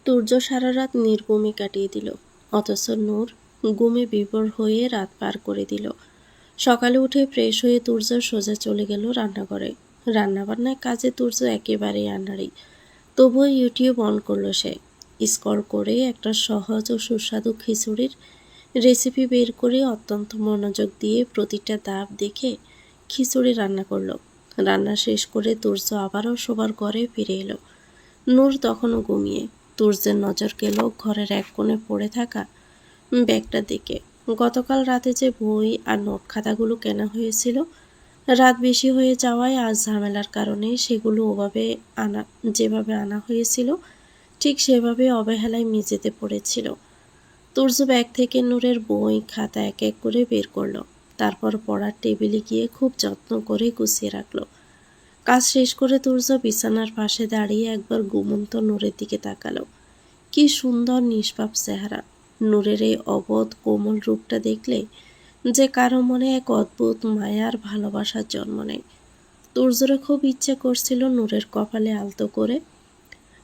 তুর্য সারা রাত নির্ঘুমে কাটিয়ে দিল, অথচ নূর ঘুমে বিভোর হয়ে রাত পার করে দিল। সকালে উঠে ফ্রেশ হয়ে তুর্য সোজা চলে গেল রান্নাঘরে। রান্নাবান্নার কাজে তুর্য একেবারেই আনাড়ি, তবুও ইউটিউব অন করলো সে। স্ক্রল করে একটা সহজ ও সুস্বাদু খিচুড়ির রেসিপি বের করে অত্যন্ত মনোযোগ দিয়ে প্রতিটা ধাপ দেখে খিচুড়ি রান্না করলো। রান্না শেষ করে তুর্য আবারও শোবার ঘরে ফিরে এলো। নূর তখনও ঘুমিয়ে। তুর্যের নজর গেল ঘরের এক কোণে পড়ে থাকা ব্যাগটা দিকে। গতকাল রাতে যে বই আর নোট খাতাগুলো কেনা হয়েছিল, রাত বেশি হয়ে যাওয়ায় আজ ঝামেলার কারণে সেগুলো যেভাবে আনা হয়েছিল ঠিক সেভাবে অবহেলায় মেঝেতে পড়েছিল। তুর্য ব্যাগ থেকে নূরের বই খাতা এক এক করে বের করলো। তারপর পড়ার টেবিলে গিয়ে খুব যত্ন করে গুছিয়ে রাখলো। কাজ শেষ করে তুর্য বিছানার পাশে দাঁড়িয়ে একবার ঘুমন্ত নূরের দিকে তাকালো। কি সুন্দর নিষ্পাপ চেহারা! নূরের এই অবোধ কোমল রূপটা দেখলে যে কারো মনে এক অদ্ভুত মায়ার ভালোবাসার জন্ম নেয়। তুর্যরে খুব ইচ্ছে করছিল নূরের কপালে আলতো করে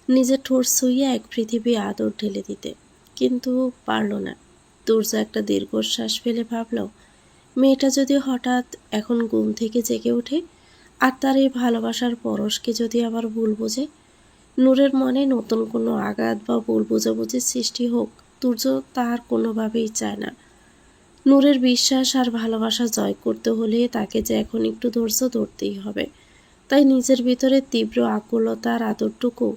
নিজের ঠোঁট ছুঁয়ে এক পৃথিবী আদর ঢেলে দিতে, কিন্তু পারল না। তুর্য একটা দীর্ঘশ্বাস ফেলে ভাবল, মেয়েটা যদি হঠাৎ এখন ঘুম থেকে জেগে ওঠে আর তার এই ভালোবাসার পরশকে যদি আবার ভুল বোঝে। নূরের মনে নতুন কোনো আঘাত বা ভুল বোঝাবুঝির সৃষ্টি হোক তুর্য তার কোনোভাবেই চায় না। নূরের বিশ্বাস আর ভালোবাসা জয় করতে হলে তাকে যে এখন একটু ধৈর্য ধরতেই হবে। তাই নিজের ভিতরে তীব্র আকুলতার আদরটুকু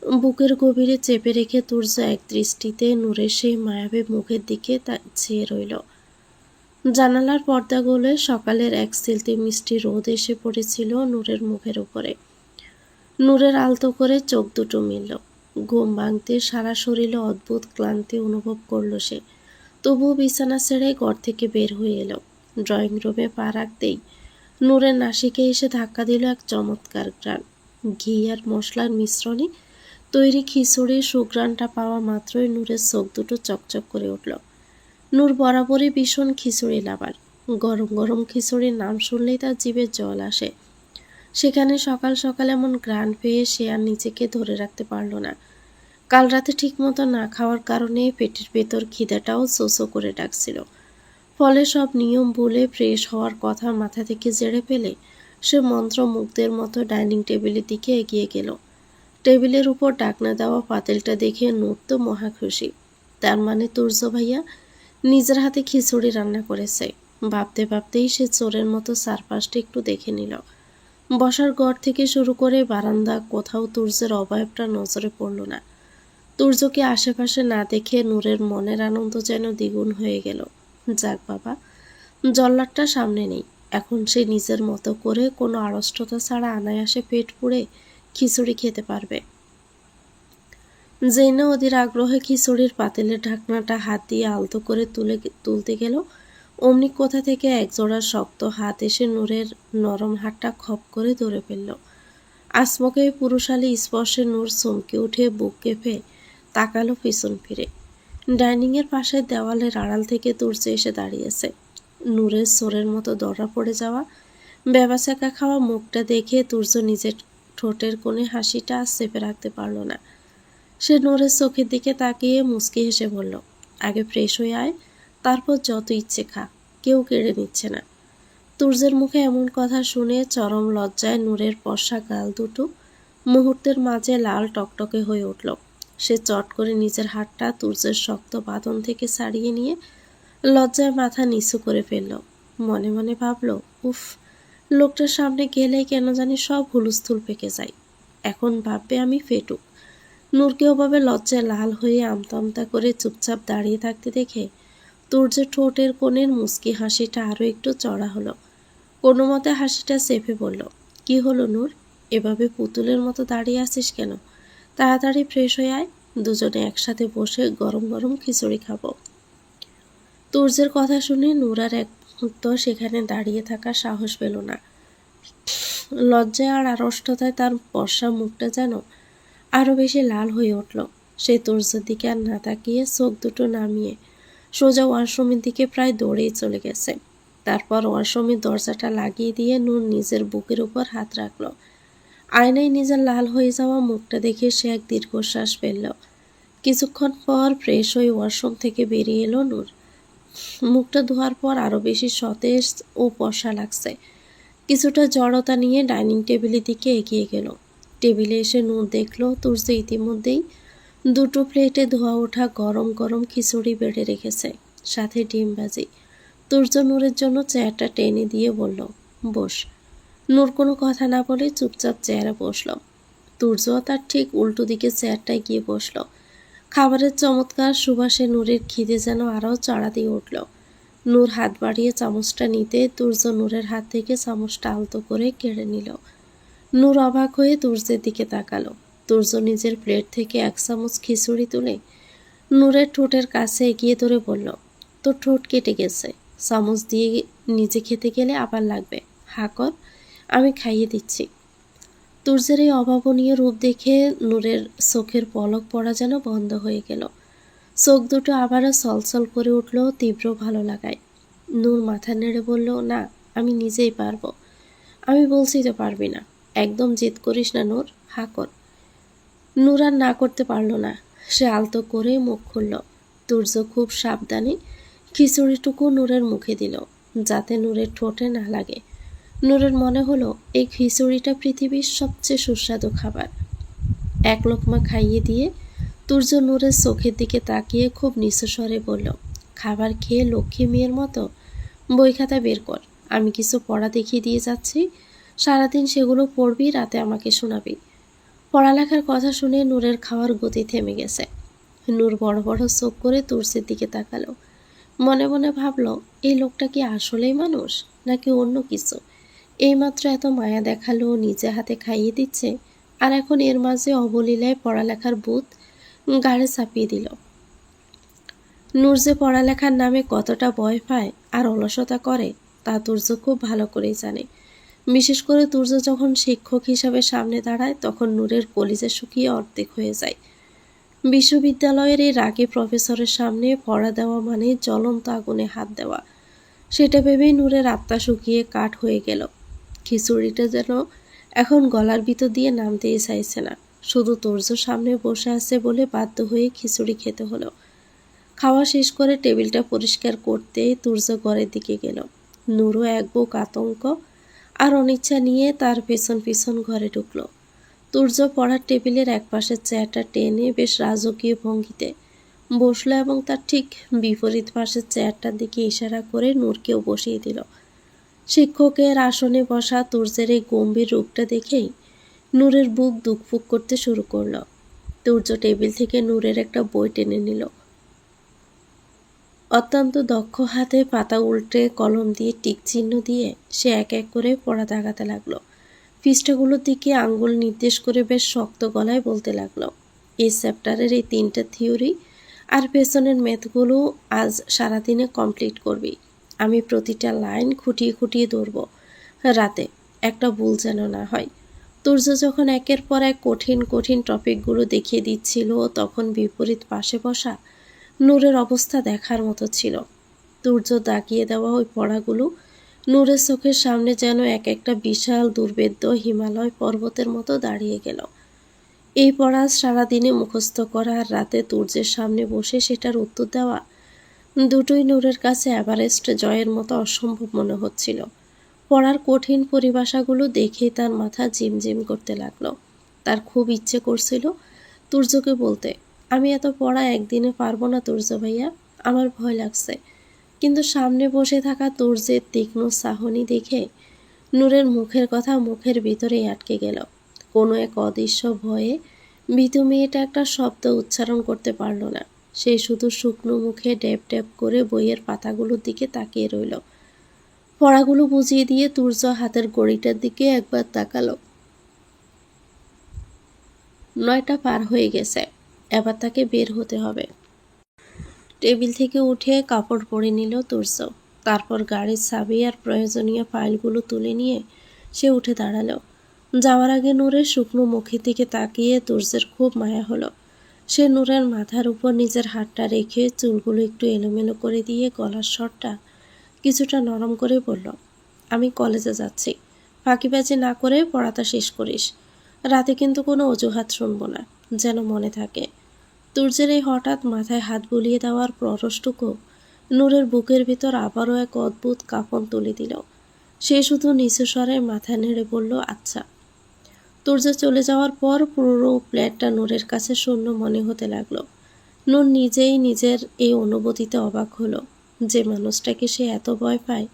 বুকের গভীরে চেপে রেখে তুর্য এক দৃষ্টিতে নূরের সেই মায়াবী মুখের দিকে চেয়ে রইল। জানালার পর্দাগুলো সকালের এক সিলতে মিষ্টি রোদ এসে পড়েছিল নূরের মুখের উপরে। নূরের আলতো করে চোখ দুটো মিলল। ঘুম ভাঙতে সারা শরীরে অদ্ভুত ক্লান্তি অনুভব করল সে। তবুও বিছানা ছেড়ে ঘর থেকে বের হয়ে এলো। ড্রয়িং রুমে পা রাখতেই নূরের নাসিকে এসে ধাক্কা দিল এক চমৎকার ঘ্রাণ। ঘি আর মশলার মিশ্রণে তৈরি খিচুড়ির সুঘ্রাণটা পাওয়া মাত্রই নূরের চোখ দুটো চকচক করে উঠল। নূর বরাবরই ভীষণ খিচুড়ি লাভার। গরম গরম খিচুড়ির নাম শুনলেই তার জিভে জল আসে। সেখানে সকাল সকাল এমন ঘ্রাণ পেয়ে সে আর নিজেকে ধরে রাখতে পারল না। কাল রাতে ঠিকমতো না খাওয়ার কারণে পেটের ভেতর খিদেটাও চোচো করে ডাকছিল। ফলে সব নিয়ম ভুলে ফ্রেশ হওয়ার কথা মাথা থেকে ঝেড়ে ফেলে সে মন্ত্রমুগ্ধের মতো ডাইনিং টেবিলের দিকে এগিয়ে গেল। টেবিলের উপর ঢাকনা দেওয়া পাতিলটা দেখে নূর তো মহা খুশি। তার মানে তুর্য ভাইয়া নিজের হাতে খিচুড়ি রান্না করেছে। ভাবতে ভাবতেই সে চোরের মতো চারপাশটা একটু দেখে নিল। বসার ঘর থেকে শুরু করে বারান্দা কোথাও তুর্যের অবয়বটা নজরে পড়ল না। তুর্যকে আশেপাশে না দেখে নূরের মনের আনন্দ যেন দ্বিগুণ হয়ে গেল। যাক বাবা, জল্লাদটা সামনে নেই, এখন সে নিজের মতো করে কোনো আড়ষ্টতা ছাড়া অনায়াসে পেট পুড়ে খিচুড়ি খেতে পারবে। যেই না অধীর আগ্রহে খিচুড়ির পাতিলের ঢাকনাটা হাত দিয়ে আলতো করে তুলতে গেল, অমনি কোথা থেকে একজোড়া শক্ত হাত এসে নূরের নরম হাতটা খপ করে ধরে ফেলল। আচমকা এই পুরুষালী স্পর্শে নূর চমকে উঠে বুক কেঁপে তাকালো পিছন ফিরে। ডাইনিংয়ের পাশের দেওয়ালের আড়াল থেকে তুর্য এসে দাঁড়িয়েছে। নূরের চোরের মতো ধরা পড়ে যাওয়া বেবাচাকা খাওয়া মুখটা দেখে তুর্য নিজের ঠোঁটের কোণে হাসিটা আর চেপে রাখতে পারল না। সে নূরের চোখের দিকে তাকিয়ে মুচকি হেসে বলল, আগে ফ্রেশ হয়ে আয়, তারপর যত ইচ্ছে খা, কেউ কেড়ে নিচ্ছে না। তুর্যের মুখে এমন কথা শুনে চরম লজ্জায় নূরের পশা গাল দুটো মুহূর্তের মাঝে লাল টকটকে হয়ে উঠল। সে চট করে নিজের হাতটা তুর্যের শক্ত বাঁধন থেকে ছাড়িয়ে নিয়ে লজ্জায় মাথা নিচু করে ফেলল। মনে মনে ভাবল, উফ, লোকটার সামনে গেলে কেন জানি সব হুলস্থুল পেকে যায়। এখন ভাববে আমি ফেটুক। নূরকে ওভাবে লজ্জায় লাল হয়ে আমতা আমতা করে চুপচাপ দাঁড়িয়ে থাকতে দেখে তুর্যের ঠোঁটের কোণের মুচকি হাসিটা আরও একটু চড়া হলো। কোনো মতে হাসিটা চেপে বলল, কি হলো নূর, এভাবে পুতুলের মতো দাঁড়িয়ে আছিস কেন? তাড়াতাড়ি ফ্রেশ হয়ে আয়, দুজনে একসাথে বসে গরম গরম খিচুড়ি খাবো। তুর্যের কথা শুনে নূর আর এক মুহূর্ত সেখানে দাঁড়িয়ে থাকার সাহস পেল না। লজ্জায় আর আড়ষ্টতায় তার বর্ষা মুখটা যেন আরও বেশি লাল হয়ে উঠল। সে তুর্যের দিকে আর না তাকিয়ে চোখ দুটো নামিয়ে সোজা ওয়াশরুমের দিকে প্রায় দৌড়েই চলে গেছে। তারপর ওয়াশরুমের দরজাটা লাগিয়ে দিয়ে নূর নিজের বুকের উপর হাত রাখল। আয়নায় নিজের লাল হয়ে যাওয়া মুখটা দেখে সে এক দীর্ঘশ্বাস ফেলল। কিছুক্ষণ পর ফ্রেশ হয়ে ওয়াশরুম থেকে বেরিয়ে এলো নূর। মুখটা ধোয়ার পর আরও বেশি সতেজ ও বসা লাগছে। কিছুটা জড়তা নিয়ে ডাইনিং টেবিলের দিকে এগিয়ে গেল। টেবিলে এসে নূর দেখল তুর্য ইতিমধ্যেই দুটো প্লেটে ধোয়া ওঠা গরম গরম খিচুড়ি বেড়ে রেখেছে, সাথে ডিম ভাজি। তুর্য নূরের জন্য চেয়ারটা টেনে দিয়ে বলল, বস। নূর কোনো কথা না বলে চুপচাপ চেয়ারে বসল। তুর্য তার ঠিক উল্টো দিকে চেয়ারটায় গিয়ে বসল। খাবারের চমৎকার সুবাসে নূরের খিদে যেন আরও চড়া দিয়ে উঠল। নূর হাত বাড়িয়ে চামচটা নিতে তুর্য নূরের হাত থেকে চামচটা আলতো করে কেড়ে নিল। নূর অবাক হয়ে তুর্যের দিকে তাকালো। তুর্য নিজের প্লেট থেকে এক চামচ খিচুড়ি তুলে নূরের ঠোঁটের কাছে এগিয়ে ধরে বলল, তোর ঠোঁট কেটে গেছে, চামচ দিয়ে নিজে খেতে গেলে আবার লাগবে, হা কর, আমি খাইয়ে দিচ্ছি। তুর্যের এই অভাবনীয় রূপ দেখে নূরের চোখের পলক পড়া যেন বন্ধ হয়ে গেল। চোখ দুটো আবারও ছলছল করে উঠল তীব্র ভালো লাগায়। নূর মাথা নেড়ে বলল, না, আমি নিজেই পারবো। আমি বলছি তো পারবি না, একদম জেদ করিস না নূর, হা কর। নূর আর না করতে পারল না, সে আলতো করে মুখ খুলল। তুর্য খুব সাবধানে খিচুড়িটুকু নূরের মুখে দিল, যাতে নূরের ঠোঁটে না লাগে। নূরের মনে হলো এই খিচুড়িটা পৃথিবীর সবচেয়ে সুস্বাদু খাবার। এক লোকমা খাইয়ে দিয়ে তুর্য নূরের চোখের দিকে তাকিয়ে খুব নিচু স্বরে বলল, খাবার খেয়ে লক্ষ্মী মেয়ের মতো বই খাতা বের কর, আমি কিছু পড়া দেখিয়ে দিয়ে যাচ্ছি, সারাদিন সেগুলো পড়বি, রাতে আমাকে শোনাবি। পড়ালেখার কথা শুনে নূরের খাওয়ার গতি থেমে গেছে। নূর বড় বড় চোখ করে তুর্যের দিকে তাকালো। মনে মনে ভাবল, এই লোকটা কি আসলেই মানুষ নাকি অন্য কিছু? এইমাত্র এত মায়া দেখালো, নিজে হাতে খাইয়ে দিচ্ছে, আর এখন এর মাঝে অবলীলায় পড়ালেখার বুধ গাড়ে চাপিয়ে দিল। নূর যে পড়ালেখার নামে কতটা ভয় পায় আর অলসতা করে তা তুর্য খুব ভালো করেই জানে। বিশেষ করে তুর্য যখন শিক্ষক হিসাবে সামনে দাঁড়ায় তখন নূরের কলিজা শুকিয়ে অর্ধেক হয়ে যায়। বিশ্ববিদ্যালয়ের এই রাগে প্রফেসরের সামনে পড়া দেওয়া মানে জ্বলন্ত আগুনে হাত দেওয়া। সেটা ভেবেই নূরের আত্মা শুকিয়ে কাঠ হয়ে গেল। খিচুড়িটা যেন এখন গলার ভিতর দিয়ে নামতেই চাইছে না। শুধু তুর্য সামনে বসে আছে বলে বাধ্য হয়ে খিচুড়ি খেতে হলো। খাওয়া শেষ করে টেবিলটা পরিষ্কার করতেই তুর্য ঘরের দিকে গেল। নূরও এক বুক আতঙ্ক আর অনিচ্ছা নিয়ে তার পেছন পেছন ঘরে ঢুকল। তুর্য পড়ার টেবিলের একপাশের চেয়ারটা টেনে বেশ রাজকীয় ভঙ্গিতে বসল এবং তার ঠিক বিপরীত পাশের চেয়ারটার দিকে ইশারা করে নূরকেও বসিয়ে দিল। শিক্ষকের আসনে বসা তুর্যের এই গম্ভীর রূপটা দেখেই নূরের বুক দুকফুক করতে শুরু করল। তুর্য টেবিল থেকে নূরের একটা বই টেনে নিল। অত্যন্ত দক্ষ হাতে পাতা উল্টে কলম দিয়ে টিক চিহ্ন দিয়ে সে এক এক করে পড়া দাগাতে লাগলো। পৃষ্ঠাগুলোর দিকে আঙ্গুল নির্দেশ করে বেশ শক্ত গলায় বলতে লাগলো, এই চ্যাপ্টারের এই 3টা থিওরি আর পেছনের ম্যাথগুলো আজ সারাদিনে কমপ্লিট করবি। আমি প্রতিটা লাইন খুঁটিয়ে খুঁটিয়ে ধরব, রাতে একটা ভুল যেন না হয়। তুর্য যখন একের পর এক কঠিন কঠিন টপিকগুলো দেখিয়ে দিচ্ছিল তখন বিপরীত পাশে বসা নূরের অবস্থা দেখার মতো ছিল। তুর্য দাগিয়ে দেওয়া ওই পড়াগুলো নূরের চোখের সামনে যেন এক একটা বিশাল দুর্ভেদ্য হিমালয় পর্বতের মতো দাঁড়িয়ে গেল। এই পড়া সারাদিনে মুখস্থ করা আর রাতে তুর্যের সামনে বসে সেটার উত্তর দেওয়া, দুটোই নূরের কাছে এভারেস্ট জয়ের মতো অসম্ভব মনে হচ্ছিল। পড়ার কঠিন পরিভাষাগুলো দেখেই তার মাথা ঝিমঝিম করতে লাগলো। তার খুব ইচ্ছে করছিল তুর্যকে বলতে, আমি এত পড়া একদিনে পারবো না তুর্য ভাইয়া, আমার ভয় লাগছে। কিন্তু সামনে বসে থাকা তুর্যের তীক্ষ্ণ চাহনি দেখে নূরের মুখের কথা মুখের ভিতরেই আটকে গেল। কোনো এক অদৃশ্য ভয়ে ভীতু মেয়েটা একটা শব্দ উচ্চারণ করতে পারল না। সে শুধু শুকনো মুখে ড্যাব ড্যাব করে বইয়ের পাতাগুলোর দিকে তাকিয়ে রইল। পড়াগুলো বুঝিয়ে দিয়ে তুর্য হাতের ঘড়িটার দিকে একবার তাকালো। 9টা পার হয়ে গেছে, এবার তাকে বের হতে হবে। টেবিল থেকে উঠে কাপড় পরে নিল তুর্য। তারপর গাড়ির চাবি আর প্রয়োজনীয় ফাইলগুলো তুলে নিয়ে সে উঠে দাঁড়ালো। যাওয়ার আগে নূরের শুকনো মুখের দিকে তাকিয়ে তুর্যের খুব মায়া হলো। সে নূরের মাথার উপর নিজের হাতটা রেখে চুলগুলো একটু এলোমেলো করে দিয়ে গলার স্বরটা কিছুটা নরম করে বলল, আমি কলেজে যাচ্ছি, ফাঁকিবাজি না করে পড়াটা শেষ করিস। রাতে কিন্তু কোনো অজুহাত শুনবো না, যেন মনে থাকে। তুর্যের এই হঠাৎ মাথায় হাত বুলিয়ে দেওয়ার পরশটুকু নূরের বুকের ভিতর আবারও এক অদ্ভুত কাঁপন তুলে দিল। সে শুধু নিচু স্বরে মাথা নেড়ে বলল, আচ্ছা। তুর্য চলে যাওয়ার পর পুরো প্লেটটা নূরের কাছে শূন্য মনে হতে লাগলো। নূর নিজেই নিজের এই অনুভূতিতে অবাক হলো। যে মানুষটাকে সে এত ভয় পায়,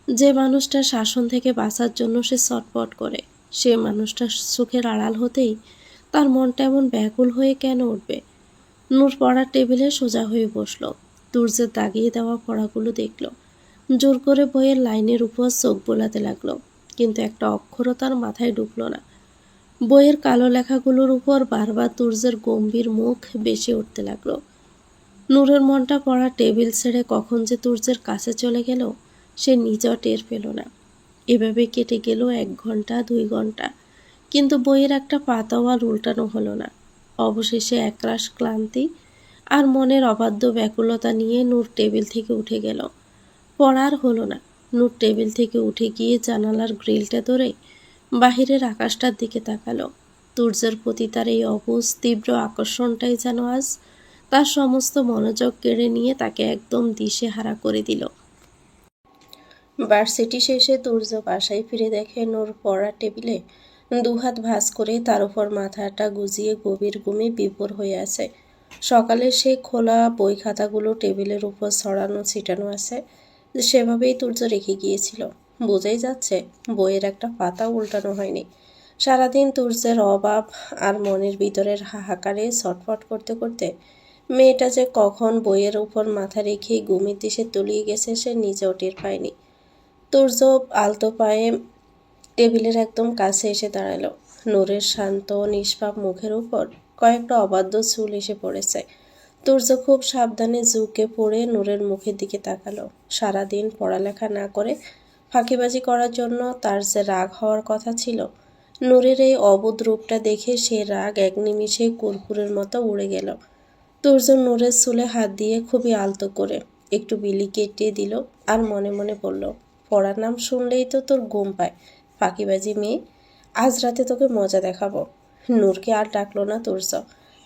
যে মানুষটার শাসন থেকে বাঁচার জন্য সে ছটফট করে, সে মানুষটার সুখের আড়াল হতেই তার মনটা এমন ব্যাকুল হয়ে কেন উঠবে? নূর পড়ার টেবিলে সোজা হয়ে বসল। তুর্যের দাগিয়ে দেওয়া পড়াগুলো দেখল। জোর করে বইয়ের লাইনের উপর চোখ বোলাতে লাগলো, কিন্তু একটা অক্ষরও তার মাথায় ঢুকলো না। বইয়ের কালো লেখাগুলোর উপর বারবার তুর্যের গম্ভীর মুখ বেশি উঠতে লাগলো। নূরের মনটা পড়া টেবিল ছেড়ে কখন যে তুর্যের কাছে চলে গেল সে নিজেও টের পেল না। এভাবে কেটে গেল 1 ঘন্টা 2 ঘন্টা, কিন্তু বইয়ের একটা পাতাও আর উল্টানো হলো না। অবশেষে একরাশ ক্লান্তি আর মনের অবাধ্য ব্যাকুলতা নিয়ে নূর টেবিল থেকে উঠে গেল। পড়ার হলো না। নূর টেবিল থেকে উঠে গিয়ে জানালার গ্রিলটা ধরে বাহিরের আকাশটার দিকে তাকালো। তুর্যের প্রতি তার এই অবুঝ তীব্র আকর্ষণটাই যেন আজ তার সমস্ত মনোযোগ কেড়ে নিয়ে তাকে একদম দিশেহারা করে দিল। ভার্সিটি শেষে তুর্য বাসায় ফিরে দেখে নূর পড়ার টেবিলে দুহাত ভাঁজ করে তার উপর মাথাটা গুজিয়ে গভীর ঘুমে বিভোর হয়ে আছে। সকালে সে খোলা বই খাতাগুলো টেবিলের উপর ছড়ানো ছিটানো আছে, সেভাবেই তুর্য রেখে গিয়েছিল। বোঝাই যাচ্ছে বইয়ের একটা পাতা উল্টানো হয়নি। সারাদিন তুর্যের অভাব আর মনের ভিতরের হাহাকারে ছটফট করতে করতে মেয়েটা যে কখন বইয়ের উপর মাথা রেখে ঘুমের দিশে তলিয়ে গেছে সে নিজেও টের পায়নি। তুর্য আলতো পায়ে টেবিলের একদম কাছে এসে দাঁড়ালো। নূরের শান্ত নিষ্পাপ মুখের উপর কয়েকটা অবাধ্য চুল এসে পড়েছে। তুর্য খুব সাবধানে ঝুঁকে পড়ে নূরের মুখের দিকে তাকালো। সারাদিন পড়ালেখা না করে ফাঁকিবাজি করার জন্য তার যে রাগ হওয়ার কথা ছিল, নূরের এই অবোধ রূপটা দেখে সে রাগ এক নিমিষে কর্পূরের মতো উড়ে গেল। তুর্য নূরের চুলে হাত দিয়ে খুবই আলতো করে একটু বিলি কেটে দিল আর মনে মনে বলল, পড়ার নাম শুনলেই তো তোর ঘুম পায়, ফাঁকিবাজি মেয়ে, আজ রাতে তোকে মজা দেখাবো। নূরকে আর ডাকলো না তুর্য।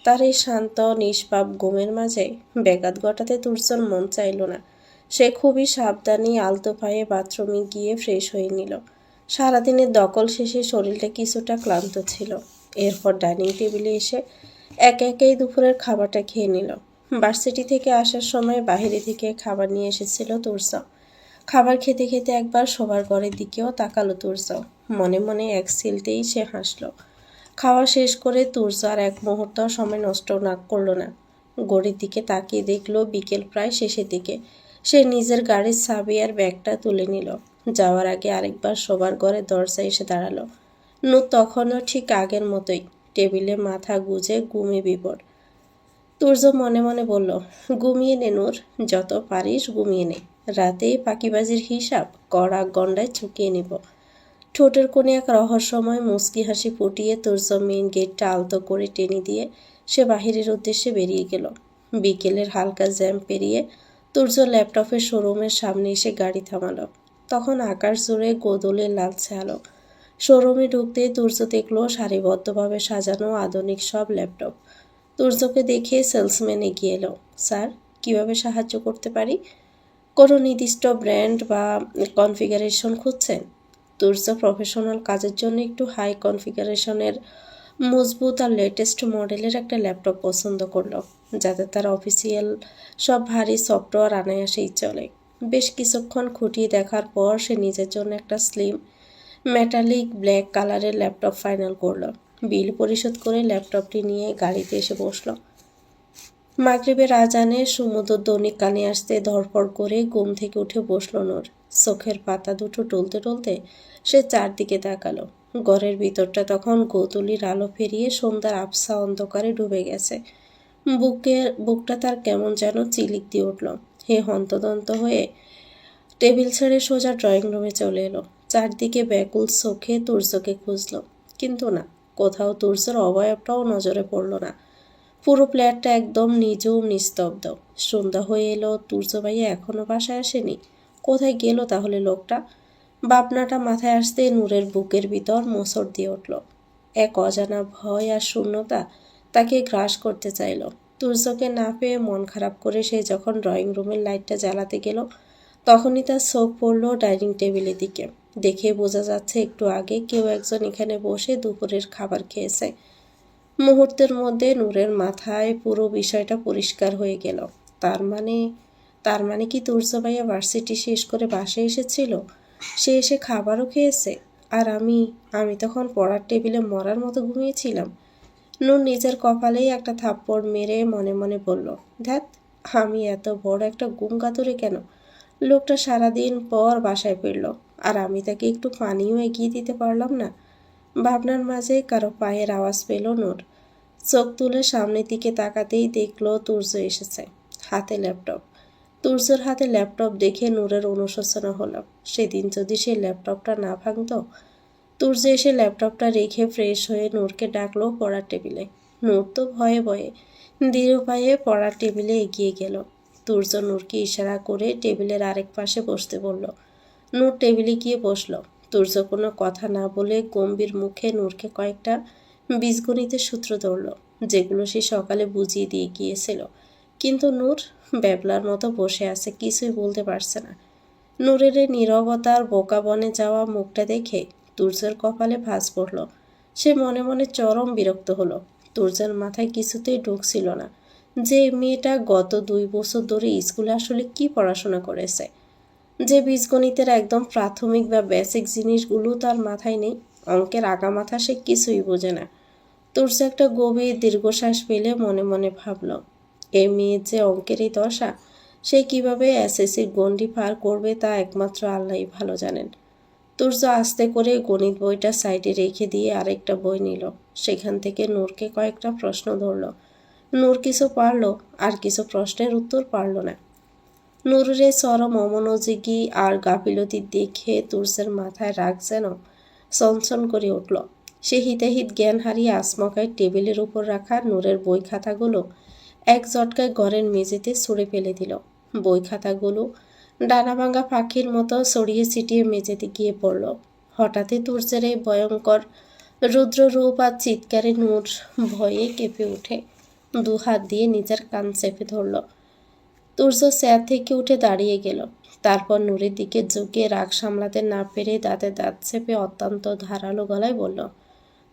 তার এই শান্ত নিষ্পাপ ঘুমের মাঝে ব্যাঘাত ঘটাতে তুর্যর মন চাইল না। সে খুবই সাবধানে আলতো পায়ে বাথরুমে গিয়ে ফ্রেশ হয়ে নিল। সারাদিনের দখল শেষে শরীরটা কিছুটা ক্লান্ত ছিল। এরপর ডাইনিং টেবিলে এসে একে একেই দুপুরের খাবারটা খেয়ে নিল। ভার্সিটি থেকে আসার সময় বাইরে থেকে খাবার নিয়ে এসেছিল তুর্য। খাবার খেতে খেতে একবার শোবার ঘরের দিকেও তাকালো তুর্য। মনে মনে এক সিলতেই সে হাসলো। খাওয়া শেষ করে তুর্য আর এক মুহূর্ত সময় নষ্ট না করলো না। ঘড়ির দিকে তাকিয়ে দেখলো বিকেল প্রায় শেষের দিকে। সে নিজের গাড়ির চাবি আর ব্যাগটা তুলে নিল। যাওয়ার আগে আরেকবার শোবার ঘরের দরজায় এসে দাঁড়ালো। নূর তখনও ঠিক আগের মতোই টেবিলে মাথা গুজে ঘুমে বিভোর। তুর্য মনে মনে বলল, ঘুমিয়ে নে নূর, যত পারিস ঘুমিয়ে নে, রাতেই ফাঁকিবাজির হিসাব কড়া গন্ডায় চুকিয়ে নিব। ঠোঁটের কোণে এক রহস্যময় মুচকি হাসি ফুটিয়ে তুর্য মেইন গেটটা আলতো করে টেনে দিয়ে সে বাহিরের উদ্দেশ্যে বেরিয়ে গেল। বিকেলের হালকা জ্যাম পেরিয়ে তুর্য ল্যাপটপের শোরুমের সামনে এসে গাড়ি থামালো। তখন আকাশ জুড়ে গোদলে লালচে আলো। শোরুমে ঢুকতেই তুর্য দেখলো সারিবদ্ধভাবে সাজানো আধুনিক সব ল্যাপটপ। তুর্যকে দেখে সেলসম্যান এগিয়ে এলো। স্যার, কিভাবে সাহায্য করতে পারি? কোনো নির্দিষ্ট ব্র্যান্ড বা কনফিগারেশন খুঁজছেন? তুর্য প্রফেশনাল কাজের জন্য একটু হাই কনফিগারেশনের মজবুত আর লেটেস্ট মডেলের একটা ল্যাপটপ পছন্দ করলো, যাতে তার অফিসিয়াল সব ভারী সফটওয়্যার অনায়াসেই চলে। বেশ কিছুক্ষণ খুঁটিয়ে দেখার পর সে নিজের জন্য একটা স্লিম মেটালিক ব্ল্যাক কালারের ল্যাপটপ ফাইনাল করলো। বিল পরিশোধ করে ল্যাপটপটি নিয়ে গাড়িতে এসে বসলো। মাগরিবের আজানে সমুদ্র দৈনিক কানে আসতে ধরপড় করে ঘুম থেকে উঠে বসলো নূর। চোখের পাতা দুটো টলতে টলতে সে চারদিকে তাকালো। ঘরের ভিতরটা তখন গোধূলির আলো ফেরিয়ে সন্ধ্যার আবছা অন্ধকারে ডুবে গেছে। বুকটা তার কেমন যেন চিলিক দিয়ে উঠল। হে হন্তদন্ত হয়ে টেবিল ছেড়ে সোজা ড্রয়িং রুমে চলে এলো। চারদিকে ব্যাকুল চোখে তুর্যকে খুঁজল, কিন্তু না, কোথাও তুর্যের অবয়বটাও নজরে পড়ল না। পুরো ফ্ল্যাটটা একদম নিঝুম নিস্তব্ধ। সন্ধ্যা হয়ে এলো, তুর্য ভাইয়া এখনো বাসায় আসেনি। কোথায় গেল তাহলে লোকটা? ভাবনাটা মাথায় আসতে নূরের বুকের ভিতর মোচড় দিয়ে উঠল। এক অজানা ভয় আর শূন্যতা তাকে গ্রাস করতে চাইল। তুর্যকে না পেয়ে মন খারাপ করে সে যখন ড্রয়িং রুমের লাইটটা জ্বালাতে গেল তখনই তার চোখ পড়ল ডাইনিং টেবিলের দিকে। দেখে বোঝা যাচ্ছে একটু আগে কেউ একজন এখানে বসে দুপুরের খাবার খেয়েছে। মুহূর্তের মধ্যে নূরের মাথায় পুরো বিষয়টা পরিষ্কার হয়ে গেল। তার মানে কি তুর্য ভাইয়া ভার্সিটি শেষ করে বাসায় এসেছিল, সে এসে খাবারও খেয়েছে, আর আমি তখন পড়ার টেবিলে মরার মতো ঘুমিয়েছিলাম। নূর নিজের কপালেই একটা থাপ্পড় মেরে মনে মনে বলল, ধ্যাত, আমি এত বড় একটা গুমগাতুরে কেন। লোকটা সারাদিন পর বাসায় ফিরল, আর আমি তাকে একটু পানিও এগিয়ে দিতে পারলাম না। ভাবনার মাঝে কারো পায়ের আওয়াজ পেল নূর। চোখ তুলে সামনের দিকে তাকাতেই দেখল তুর্য এসেছে, হাতে ল্যাপটপ। তুর্যর হাতে ল্যাপটপ দেখে নূরের অনুশোচনা হলো। সেদিন যদি সে ল্যাপটপটা না ভাঙতো। তুর্য এসে ল্যাপটপটা রেখে ফ্রেশ হয়ে নূরকে ডাকলো পড়ার টেবিলে। নূর তো ভয়ে ভয়ে দৃঢ় পায়ে পড়ার টেবিলে এগিয়ে গেল। তুর্য নূরকে ইশারা করে টেবিলের আরেক পাশে বসতে বলল। নূর টেবিলে গিয়ে বসল। তুর্য কোনো কথা না বলে গম্ভীর মুখে নূরকে কয়েকটা বীজগণিতের সূত্র ধরল, যেগুলো সে সকালে বুঝিয়ে দিয়ে গিয়েছিল। কিন্তু নূর ব্যাবলার মতো বসে আছে, কিছুই বলতে পারছে না। নূরের এই নীরবতার বোকা বনে যাওয়া মুখটা দেখে তুর্যের কপালে ভাঁজ পড়ল। সে মনে মনে চরম বিরক্ত হলো। তুর্যের মাথায় কিছুতেই ঢুকছিল না যে মেয়েটা গত 2 বছর ধরে স্কুলে আসলে কি পড়াশোনা করেছে, যে বীজগণিতের একদম প্রাথমিক বা বেসিক জিনিসগুলো তার মাথায় নেই। অঙ্কের আগামাথা সে কিছুই বোঝে না। তুর্য একটা গভীর দীর্ঘশ্বাস পেলে মনে মনে ভাবল, এই মেয়ের যে অঙ্কের এই দশা, সে কিভাবে এসএসসির গণ্ডি পার করবে তা একমাত্র আল্লাহই ভালো জানেন। তুর্য আস্তে করে গণিত বইটা সাইডে রেখে দিয়ে আরেকটা বই নিল। সেখান থেকে নূরকে কয়েকটা প্রশ্ন ধরল। নূর কিছু পারল, আর কিছু প্রশ্নের উত্তর পারল না। নূরের চরম অমনোযোগী আর গাফিলতি দেখে তুর্যের মাথায় রাগ যেন চঞ্চন করে উঠল। সে হিতাহিত জ্ঞান হারিয়ে আচমকায় টেবিলের উপর রাখা নূরের বই খাতাগুলো এক ঝটকায় ঘরের মেঝেতে ছুঁড়ে ফেলে দিল। বই খাতাগুলো ডানাভাঙা পাখির মতো ছড়িয়ে ছিটিয়ে মেঝেতে গিয়ে পড়ল। হঠাৎই তুর্যের এই ভয়ঙ্কর রুদ্ররূপ আর চিৎকারে নূর ভয়ে কেঁপে উঠে 2 হাত দিয়ে নিজের কান চেপে ধরল। তুর্য চেয়ার থেকে উঠে দাঁড়িয়ে গেল। তারপর নূরের দিকে ঝুঁকিয়ে রাগ সামলাতে না পেরে দাঁতে দাঁত চেপে অত্যন্ত ধারালো গলায় বলল,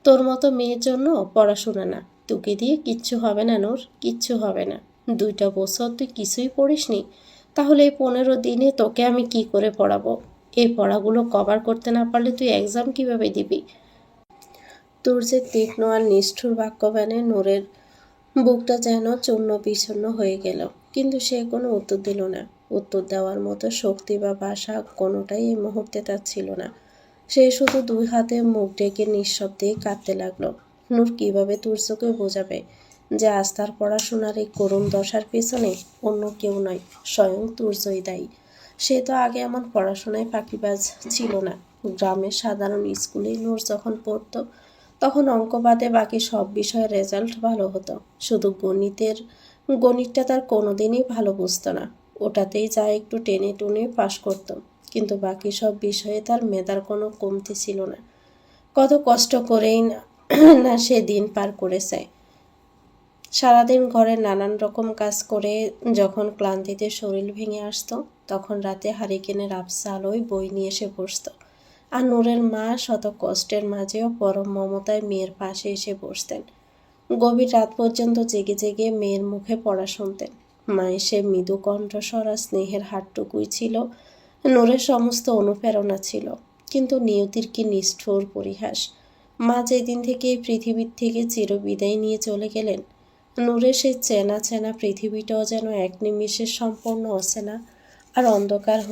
তোর মতো মেয়ের জন্য পড়াশোনা না, তোকে দিয়ে কিচ্ছু হবে না নূর, কিচ্ছু হবে না। 2টা বছর তুই কিছুই পড়িসনি, তাহলে এই 15 দিনে তোকে আমি কি করে পড়াবো? এই পড়াগুলো কভার করতে না পারলে তুই এক্সাম কিভাবে দিবি? তুর্যের তীক্ষ্ণ আর নিষ্ঠুর বাক্যবাণে নূরের বুকটা যেন চূর্ণ বিচূর্ণ হয়ে গেল। কিন্তু সে কোনো উত্তর দিল না। উত্তর দেওয়ার মতো শক্তি বা ভাষা কোনোটাই এই মুহূর্তে তার ছিল না। সে শুধু 2 হাতে মুখ ঢেকে নিঃশব্দেই কাঁদতে লাগলো। নূর কিভাবে তুর্যকে বোঝাবে যে আজ তার পড়াশোনার এই করুণ দশার পেছনে অন্য কেউ নয়, স্বয়ং তুর্যই দায়ী। সে তো আগে এমন পড়াশোনায় ফাঁকিবাজ ছিল না। গ্রামের সাধারণ স্কুলে নূর যখন পড়তো তখন অঙ্ক বাদে বাকি সব বিষয়ের রেজাল্ট ভালো হতো। শুধু গণিতটা তার কোনোদিনই ভালো বুঝতো না। ওটাতেই যা একটু টেনে টুনে পাশ করত, কিন্তু বাকি সব বিষয়ে তার মেধার কোনো কমতি ছিল না। কত কষ্ট করেই না সে দিন পার করেছে। সারাদিন ঘরে নানান রকম কাজ করে যখন ক্লান্তিতে শরীর ভেঙে আসতো, তখন রাতে হারিকেনের আবছা আলোয় বই নিয়ে এসে বসত। আর নূরের মা শত কষ্টের মাঝেও পরম মমতায় মেয়ের পাশে এসে বসতেন। গভীর রাত পর্যন্ত জেগে জেগে মেয়ের মুখে পড়া শুনতেন। মায়ের সে মৃদু কণ্ঠস্বর আর স্নেহের হাতটুকুই ছিল নূরের সমস্ত অনুপ্রেরণা ছিল। কিন্তু নিয়তির কি নিষ্ঠুর পরিহাস! মা যেদিন থেকে এই পৃথিবীর থেকে চিরবিদায় নিয়ে চলে গেলেন, নূরের সেই চেনা চেনা পৃথিবীটাও যেন এক নিমিষে সম্পূর্ণ অচেনা আর অন্ধকার হয়ে